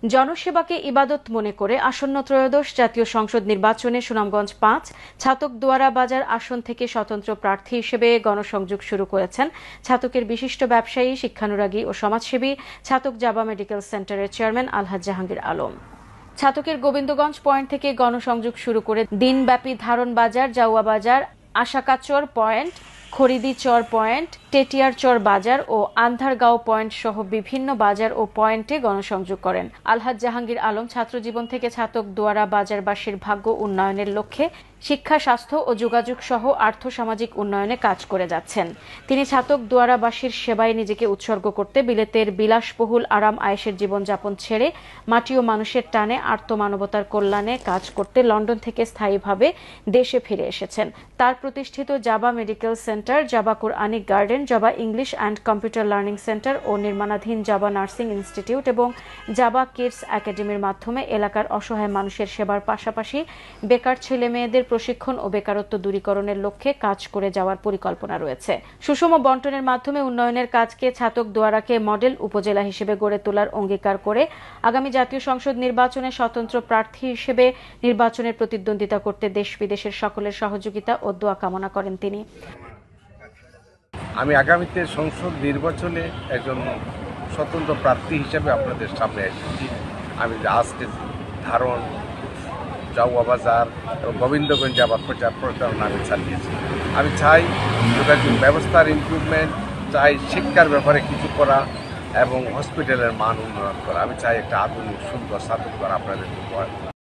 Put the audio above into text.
জনসেবাকে ইবাদত মনে করে আসন্ন ত্রয়োদশ জাতীয় সংসদ নির্বাচনে সুনামগঞ্জ ৫ ছাতক দোয়ারা বাজার আসন থেকে স্বতন্ত্র প্রার্থী হিসেবে গণসংযোগ শুরু করেছেন ছাতকের বিশিষ্ট ব্যবসায়ী, শিক্ষানুরাগী ও সমাজসেবী ছাতক জাবা মেডিকেল সেন্টারের চেয়ারম্যান আলহাজ জাহাঙ্গীর আলম। ছাতকের গোবিন্দগঞ্জ পয়েন্ট থেকে গণসংযোগ শুরু করে দিনব্যাপী ধারণ বাজার, জাউয়া বাজার, আশাকাচর পয়েন্ট, খরিদিচর পয়েন্ট, টেটিয়ারচর বাজার ও আন্ধারগাঁও পয়েন্ট সহ বিভিন্ন বাজার ও পয়েন্টে গণসংযোগ করেন। আলহাজ জাহাঙ্গীর আলম ছাত্রজীবন থেকে ছাতক দোয়ারা বাজারবাসীর ভাগ্য উন্নয়নের লক্ষ্যে শিক্ষা, স্বাস্থ্য ও যোগাযোগ সহ আর্থসামাজিক উন্নয়নে কাজ করে যাচ্ছেন। তিনি ছাতক দোয়ারাবাসীর সেবায় নিজেকে উৎসর্গ করতে বিলেতের বিলাসবহুল আরাম আয়েশের জীবনযাপন ছেড়ে মাটি ও মানুষের টানে আর্তমানবতার কল্যাণে কাজ করতে লন্ডন থেকে স্থায়ীভাবে দেশে ফিরে এসেছেন। তার প্রতিষ্ঠিত Jaba medical centre, Jaba Quranic garden, Jaba English and computer learning centre ও নির্মাণাধীন জাবা নার্সিং ইনস্টিটিউট এবং জাবা কিডস একাডেমির মাধ্যমে এলাকার অসহায় মানুষের সেবার পাশাপাশি বেকার ছেলে মেয়েদের প্রশিক্ষণ ও বেকারত্ব দূরীকরণের লক্ষ্যে কাজ করে যাওয়ার পরিকল্পনা রয়েছে। সুষম বন্টনের মাধ্যমে উন্নয়নের কাজকে ছাতক দোয়ারাকে মডেল উপজেলা হিসেবে গড়ে তোলার অঙ্গীকার করে আগামী জাতীয় সংসদ নির্বাচনে স্বতন্ত্র প্রার্থী হিসেবে নির্বাচনের প্রতিদ্বন্দ্বিতা করতে দেশ বিদেশের সকলের সহযোগিতা ও দোয়া কামনা করেন তিনি। আমি আগামীতে সংসদ নির্বাচনে একজন স্বতন্ত্র প্রার্থী হিসেবে আপনাদের সামনে এসেছি। আমি আজকে ধারণ, জাউয়া বাজার এবং গোবিন্দগঞ্জ আবার প্রচার প্রচারণা আমি চালিয়েছি। আমি চাই যোগাযোগ ব্যবস্থার ইমপ্রুভমেন্ট, চাই শিক্ষার ব্যাপারে কিছু করা এবং হসপিটালের মান উন্নয়ন করা। আমি চাই একটা আধুনিক সুন্দর ছাতক দোয়ারা আপনাদের